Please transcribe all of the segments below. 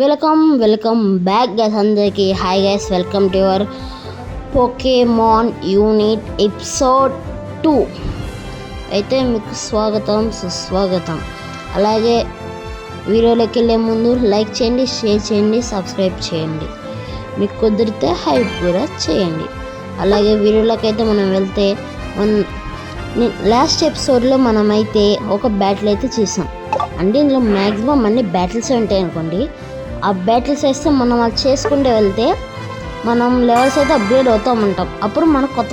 Welcome back guys. అందరికీ hi guys, welcome to your Pokemon unit episode 2 అయితే మీకు స్వాగతం సుస్వాగతం. అలాగే వీడియోలోకి వెళ్ళే ముందు లైక్ చేయండి, షేర్ చేయండి, సబ్స్క్రైబ్ చేయండి, మీకు కుదిరితే హైప్ కూడా చేయండి. అలాగే వీడియోలోకి అయితే మనం వెళ్తే లాస్ట్ ఎపిసోడ్లో మనమైతే ఒక బ్యాటిల్ అయితే చూసాం. అంటే ఇందులో మ్యాక్సిమం అన్ని బ్యాటిల్స్ ఉంటాయి అనుకోండి. ఆ బ్యాటిల్స్ వేస్తే మనం అది చేసుకుంటూ వెళ్తే మనం లెవెల్స్ అయితే అప్గ్రేడ్ అవుతూ ఉంటాం. అప్పుడు మనకు కొత్త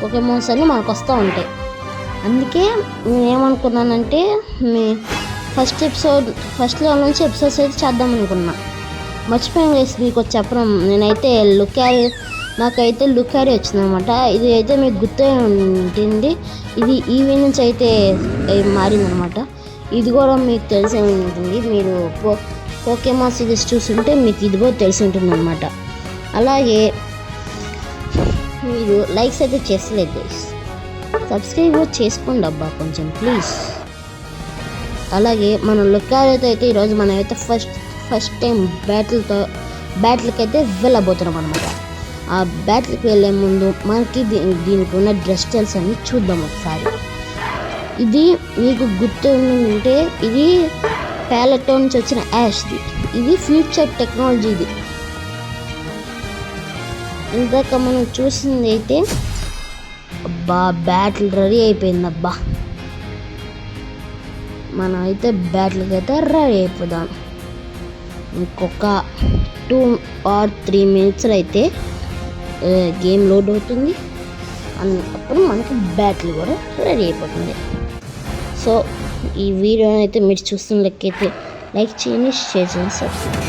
పోకేమాన్స్ అన్నీ మనకు వస్తూ ఉంటాయి. అందుకే నేను ఏమనుకున్నానంటే ఫస్ట్ లెవెల్ నుంచి ఎపిసోడ్స్ అయితే చేద్దాం అనుకున్నా. మర్చిపోయాను వేసి మీకు చెప్పడం. నేనైతే నాకైతే లుకారీ వచ్చిందనమాట. ఇది అయితే మీకు గుర్తే ఉంటుంది. ఇది ఈవీ నుంచి అయితే మారిందనమాట. ఇది కూడా మీకు తెలిసే ఉంటుంది. మీరు పోకేమాన్ సిరీస్ చూస్తుంటే మీకు ఇది కూడా తెలిసి ఉంటుంది అనమాట. అలాగే మీరు లైక్స్ అయితే చేస్తలేదు, సబ్స్క్రైబ్ కూడా చేసుకోండి అబ్బా కొంచెం ప్లీజ్. అలాగే మనం లుకారీతో అయితే ఈరోజు మనమైతే ఫస్ట్ టైం బ్యాటిల్కి అయితే వెళ్ళబోతున్నాం అనమాట. ఆ బ్యాటిల్కి వెళ్ళే ముందు మనకి దీనికి ఉన్న డ్రెస్ స్టైల్స్ అన్ని చూద్దాం ఒకసారి. ఇది మీకు గుర్తుంటే ఇది ప్యాలెటో నుంచి వచ్చిన యాష్ది. ఇది ఫ్యూచర్ టెక్నాలజీది. ఇందాక మనం చూసింది అయితే అబ్బా బ్యాటిల్ రెడీ అయిపోయిందబ్బా. మనం అయితే బ్యాటిల్కి అయితే రెడీ అయిపోదాం. ఇంకొక 2 or 3 minutes అయితే గేమ్ లోడ్ అవుతుంది. అప్పుడు మనకి బ్యాటిల్ కూడా రెడీ అయిపోతుంది. సో ఈ వీడియోని అయితే మీరు చూస్తున్నట్లయితే లైక్ చేయండి, షేర్ చేయండి, సబ్స్క్రైబ్.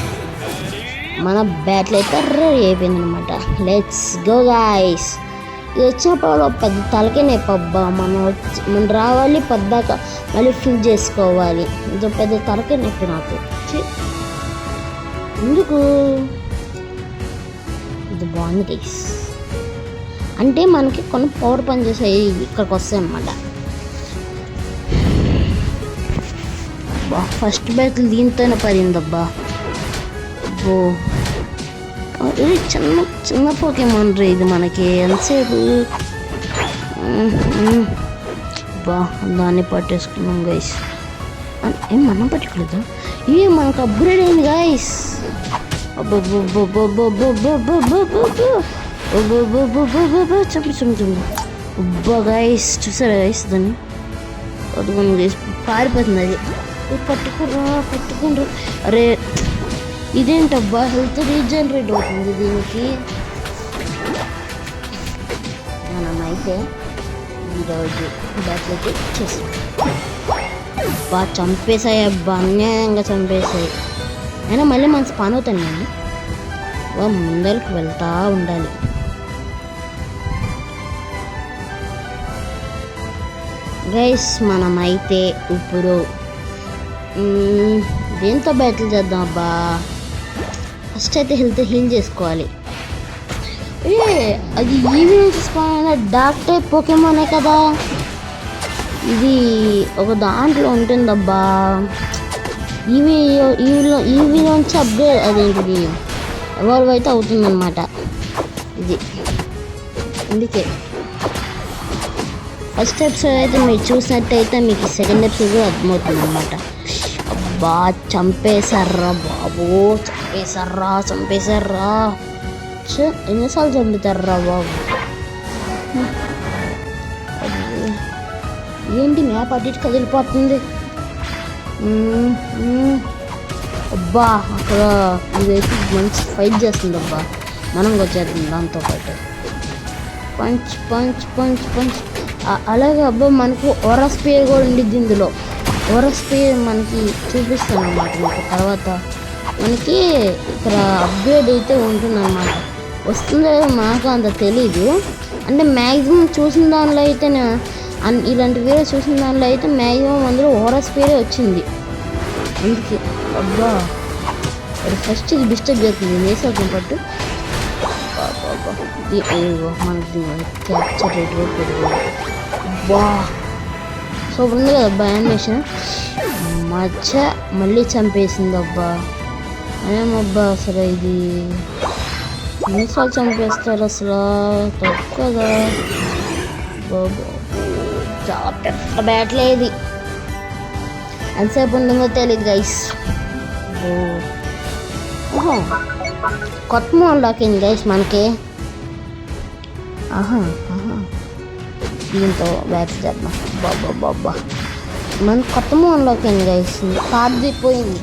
మన బ్యాటిల్ అయితే రెడీ అయిపోయింది అనమాట. Let's go guys. ఇది వచ్చినప్పుడు పెద్ద తలకే నొప్పబ్బా. మనం రావాలి పద్దాక మళ్ళీ ఫిల్ చేసుకోవాలి. ఇది పెద్ద తలకే నొప్పి నాకు. ఎందుకు ఇది బాగుంది గైస్. అంటే మనకి కొన్ని పవర్ పని చేసాయి ఇక్కడికి వస్తాయి అన్నమాట. ఫస్ట్ బ్యాటిల్ దీంతోనే పడిందబ్బా. అబ్బో ఇది చిన్న పోకేమాన్ రే. ఇది మనకి ఎంతసేపు బా దాన్ని పట్టేసుకున్నాం గైస్. ఏం మనం పట్టుకోలేదు, ఇవి మనకు అప్గ్రేడ్ అయింది గైస్. చంపి అబ్బా గైస్, చూసారా గైస్ దాన్ని పట్టుకుని గైస్ పారిపోతుంది. అది పట్టుకుంటారు. అరే ఇదేంటబ్బా హెల్త్ రీజనరేట్ అవుతుంది దీనికి. మనమైతే ఈరోజు బ్యాటిల్ చేసాం. అబ్బా చంపేసాయి అబ్బా, అన్యాయంగా చంపేసాయి. అయినా మళ్ళీ మన స్పాన్ అవుతాను నేను. ముందరికి వెళ్తా ఉండాలి. గైస్ మనమైతే ఇప్పుడు దేంతో బ్యాటిల్ చేద్దాం అబ్బా. ఫస్ట్ అయితే హెల్త్ హీల్ చేసుకోవాలి. అది ఈవినింగ్ స్పాన్ అయిన డార్క్ టైప్ పోకేమానే కదా. ఇది ఒక దాంట్లో ఉంటుందబ్బా. ఈవీలోంచి అప్గ్రేడ్ అదేంటిది ఎవాల్వ్ అయితే అవుతుందన్నమాట ఇది. అందుకే ఫస్ట్ ఎపిసోడ్ అయితే మీరు చూసినట్టయితే మీకు సెకండ్ ఎపిసోడ్ అర్థమవుతుంది అనమాట. అబ్బా చంపేశారా బాబు, చంపేశారా. ఎన్నిసార్లు చంపుతారా బాబు. ఏంటి మ్యాప్ అటు ఇటు కదిలిపోతుంది. అబ్బా అక్కడ ఇదైతే మంచి ఫైట్ చేస్తుంది అబ్బా. మనం వచ్చేస్తుంది దాంతోపాటు. Punch punch punch punch. అలాగే అబ్బా మనకు ఓరా స్పేర్ కూడా ఉండిద్ది ఇందులో. ఓరా స్పేర్ మనకి చూపిస్తాను అన్నమాట. మీకు తర్వాత మనకి ఇక్కడ అప్గ్రేడ్ అయితే ఉంటుందన్నమాట. వస్తుందో మాకు అంత తెలీదు. అంటే మ్యాక్సిమం చూసిన దానిలో అయితే ఇలాంటి వీడియో చూసిన దానిలో అయితే మ్యాక్సిమం అందులో ఓరా స్పేరే వచ్చింది. అందుకే అబ్బా ఫస్ట్ ఇది డిస్టర్బ్ చేస్తుంది. వేసాక పట్టు మనకి క్యాప్చర్ రేట్ కూడా పెరుగుతుంది. బా సో ఉంది కదబ్బా యానిమేషన్. మళ్ళీ చంపేసింది అబ్బా. ఏమబ్బా అసలు ఇది ఎన్నిసార్లు చంపేస్తారు అసలు తక్కువగా చాలా పెద్ద బ్యాట్లే ఇది ఎంతసేపు ఉంటుందో తెలియదు గైస్ కొత్త మోడల్ లాకింది గైస్ మనకి దీంతో బ్యాట్స్ చేద్దాం బాబా మన కొత్త మోడల్ లాకింది గైస్ పాతది పోయింది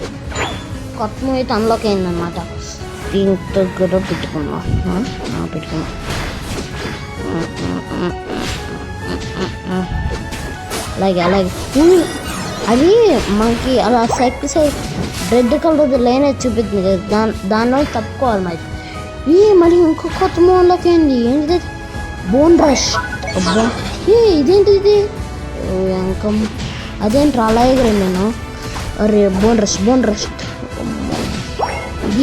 కొత్త మూవీ అన్లాక్ అయింది అనమాట దీంతో కూడా పెట్టుకున్నాం అలాగే అది మనకి అలా సైడ్ రెడ్ కలర్ లైన్ అయితే చూపిస్తుంది కదా దానిలో తప్పుకోవాలి మరి మళ్ళీ ఇంకో కొత్త మోడల్లోకి ఏంటిది బోన్ రష్ అబ్బా ఇదేంటిది ఇంకా అదేంటి అలాగే నేను అరే బోన్ రష్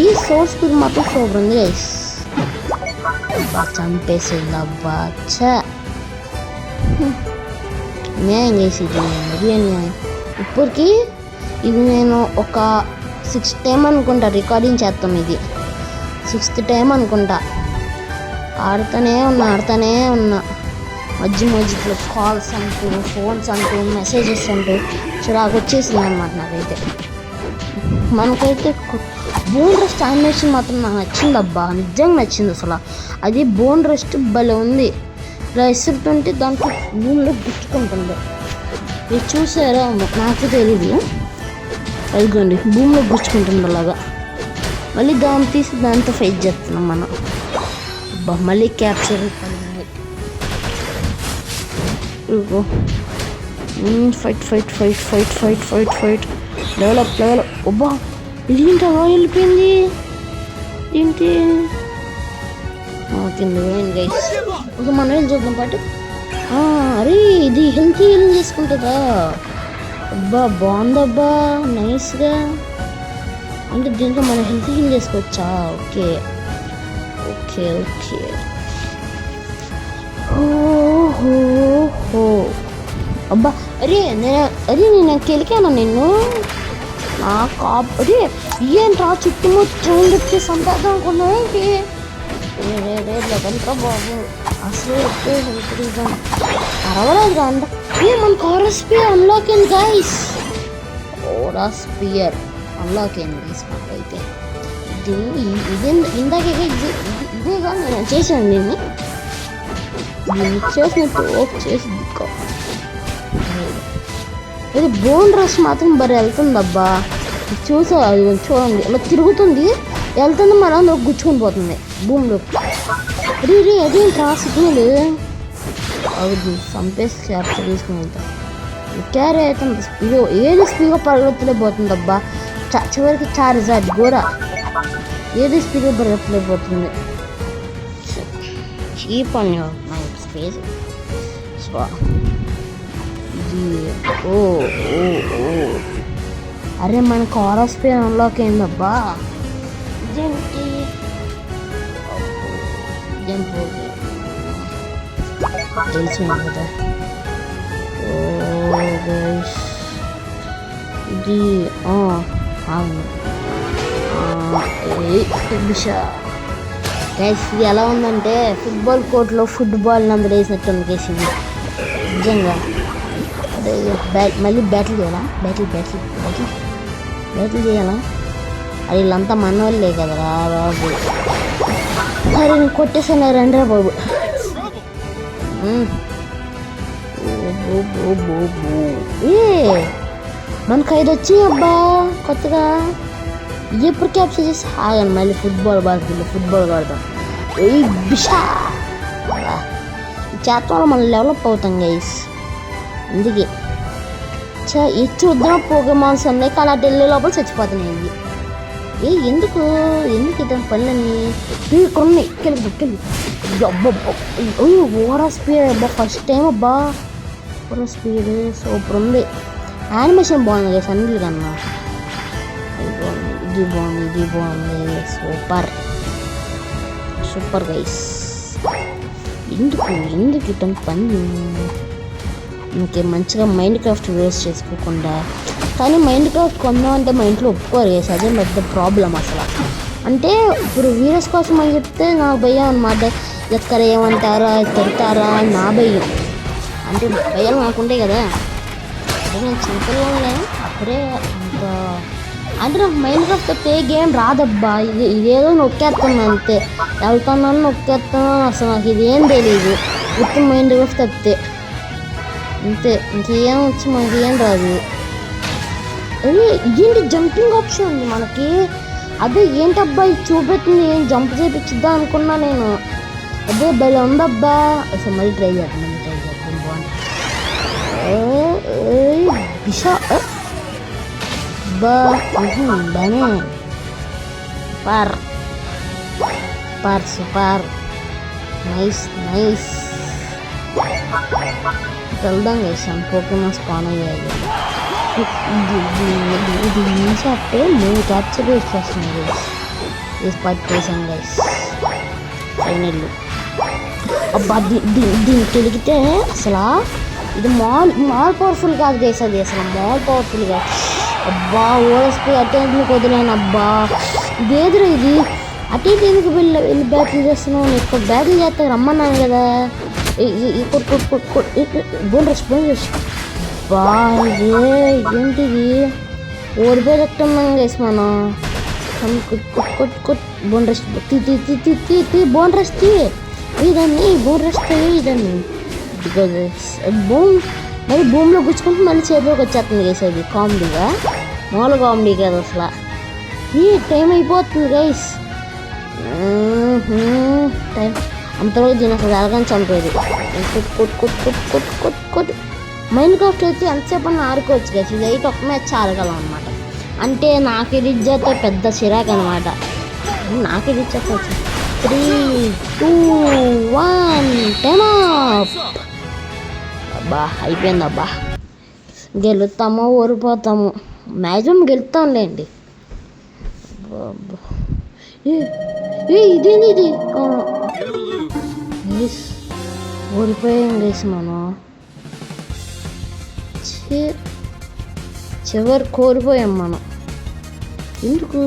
ఈ సోర్స్ స్పీడ్ మాత్రం సూపర్ ఉంది గైస్ చంపేసింది అబ్బా న్యాయం చేసేది మరీ న్యాయం ఇప్పటికి ఇది నేను ఒక 6th టైం అనుకుంటా రికార్డింగ్ చేస్తాం ఇది 6th టైం అనుకుంటా ఆడుతూనే ఉన్నా మధ్యలో కాల్స్ అంటూ ఫోన్స్ అంటూ మెసేజెస్ అంటూ చిరాకు వచ్చేసింది అనమాట నాకైతే మనకైతే బోన్ రెస్ట్ యానిమేషన్ మాత్రం నాకు నచ్చింది అబ్బా నిజంగా నచ్చింది అసలు అది బోన్ రెస్ట్ భలే ఉంది ఇలా ఇస్తుంటే దాంట్లో భూమిలో గుచ్చుకుంటుంది ఇది చూసారా నాకు తెలియదు అదిగోండి భూమిలో గుచ్చుకుంటుంది అలాగా మళ్ళీ దాన్ని తీసి దాంతో ఫైట్ చేస్తున్నాం మనం అబ్బా మళ్ళీ క్యాప్చర్ ఫైట్ డెవలప్ అబ్బా ఇదేంటి అలా వెళ్ళిపోయింది ఏంటి కింద పోయింది గైస్ ఒక మనం వెళ్ళి చూద్దాం పాటు అరే ఇది హెల్తీ హీలింగ్ చేసుకుంటుందా అబ్బా బాగుందబ్బా నైస్గా అంటే దీంట్లో మనం హెల్తీ హీలింగ్ చేసుకోవచ్చా ఓకే అబ్బా అరే నేను కెలికాను నిన్ను అదే ఏంట్రా చుట్టుముట్టు చెప్పి సంపాదం అనుకున్నావు ఏంటి లేదంటా బాబు అసలు అరవలేదు అంట మన కోరస్పియర్ అన్లాక్ అయింది గైస్ కోరస్పియర్ అన్లాక్ అయింది గైస్ మాకైతే ఇందాకే ఇదేగా నేను చేశాను దీన్ని చేసినట్టు చేసి ఇది బోన్ రష్ మాత్రం బరి వెళ్తుంది అబ్బా చూసా చూడండి అలా తిరుగుతుంది వెళ్తుంది మరి అందులో గుచ్చుకొని పోతుంది భూమిలో రీ అదేంట్రా సిగ్నల్ అవుతుంది చంపేసి క్యాప్చర్ తీసుకుని వెళ్తాం క్యారీ అవుతుంది స్పీడ్ ఏది స్పీడ్గా పరిగెత్తలేకపోతుంది అబ్బా చివరికి చార్జార్డ్ కూడా ఏది స్పీడ్గా పరిగెత్తలేకపోతుంది చీప్ అని మై స్పేస్ సో అరే మన కోరస్పియర్ అన్లాక్ అయిందబ్బా ఇదేంటి తెలిసింది కదా ఇది గైస్ ఇది ఎలా ఉందంటే ఫుట్బాల్ కోర్ట్లో ఫుట్బాల్ నందు వేసినట్టు కేసింది నిజంగా మళ్ళీ బ్యాటిల్ చేయాలా బ్యాటిల్ చేయాలా అది వీళ్ళంతా మన వాళ్ళే కదరా బాబు సరే నేను కొట్టేసాను రండిరా బాబు మనకు 5 వచ్చి అబ్బా కొత్తగా ఎప్పుడు క్యాప్చర్ చేసి ఆగండి మళ్ళీ ఫుట్బాల్ ఆడదాం బిషా చేత మనం డెవలప్ అవుతాం గైస్ అందుకే చూద్దాం పోకెమాన్స్ ఉన్నాయి కానీ ఆ ఢిల్లీ లోపల చచ్చిపోతున్నాయి ఎందుకు ఇతని పనులన్నీ ఇక్కడ ఉన్నాయి కెళ్ళి ఓవరా స్పీడ్ అబ్బా ఫస్ట్ టైం అబ్బా ఓవరా స్పీడ్ సూపర్ ఉంది యానిమేషన్ బాగుంది గైస్ అన్నిటి కన్నా ఇది బాగుంది సూపర్ గైస్ ఎందుకు ఇతని పని ఇంకే మంచిగా మైండ్ క్రాఫ్ట్ వేస్ట్ చేసుకోకుండా కానీ మైండ్ క్రాఫ్ట్ కొందామంటే మా ఇంట్లో ఒప్పుకోరు గైస్, అదే పెద్ద ప్రాబ్లం అసలు. అంటే ఇప్పుడు వీడియోస్ కోసం అని చెప్తే నాకు భయం అనమాట, ఎక్కడ ఏమంటారా తిడతారా అని నా భయం. అంటే భయాలు నాకుంటాయి కదా, అంటే నేను చిన్నపిల్లలే అప్పుడే అంత. అంటే నాకు మైండ్ క్రాఫ్ట్ తప్పితే ఏ గేమ్ రాదబ్బా, ఇదేదో నొక్కేస్తాను అంతే, వెళ్తున్నాను నొక్కేస్తున్నాను, అసలు నాకు ఇదేం తెలియదు విత్ మైండ్ క్రాఫ్ట్ తప్పితే అంతే, ఇంకేం వచ్చి మనకి ఏం రాదు. ఇదేంటి జంపింగ్ ఆప్షన్ ఉంది మనకి, అదే ఏంటబ్బా ఇది చూపెట్టింది, ఏం జంప్ చేయించిద్దా అనుకున్నా నేను, అదే భలే ఉందబ్బా. అసలు మళ్ళీ ట్రై చేద్దాం బాగుంది. బిషా బానే సూపర్ నైస్. వెళ్దాం వేసాం పోకేమాన్ స్పాన్ అయ్యాయి. ఇది నుంచి అప్పుడే 3 క్యాప్చర్ వస్తుంది గైస్, వేసి పట్టేసాం గైస్ ఫైనల్. అబ్బా దీన్ని తెలిగితే అసలు ఇది మాల్ పవర్ఫుల్ కాదు గైస్, అది అసలు మాల్ పవర్ఫుల్ కాదు. అబ్బా ఓఎస్పీ అటెంట్కి వదిలేను అబ్బా, ఇదేదురా ఇది అటు ఇటు ఎందుకు వెళ్ళి బ్యాటిల్ చేస్తున్నావు, ఇక్కడ బ్యాటిల్ చేస్తే రమ్మన్నాను కదా. బోన్ రష్ బా ఏంటిది ఓడిపోయేటట్టున్నాం గైస్ మనం. బోన్ రష్ బోన్ రష్ ఇదాన్ని బోన్ రష్ ఇదాన్ని బికాజ్ బోన్ మరి భూమిలో గుచ్చుకుంటే మళ్ళీ చేతిలోకి వచ్చేస్తుంది గైస్, అది కామెడీగా మామూలు కామెడీ కాదు అసలు. ఈ టైం అయిపోతుంది గైస్, టైం అంతలోకి దీని అసలు ఎలాగని చంపేది. కొట్టు మైండ్ క్రాఫ్ట్ అయితే ఎంతసేపు అన్న ఆడుకోవచ్చు గైస్, ఇది అయితే ఒక మ్యాచ్ ఆడగలం అనమాట. అంటే నాకు ఎడిట్ చేస్తే పెద్ద చిరాకు అనమాట, నాకు ఎడిట్ చేస్తే 3, 2, 1 టైం అప్. అబ్బా అయిపోయిందబ్బా, గెలుస్తామో ఓడిపోతాము, మ్యాక్సిమం గెలుస్తాంలేండి. ఇదేంది ఇది ఓడిపోయాం గైస్ మనం, చివరికి కోల్పోయాం మనం ఎందుకు.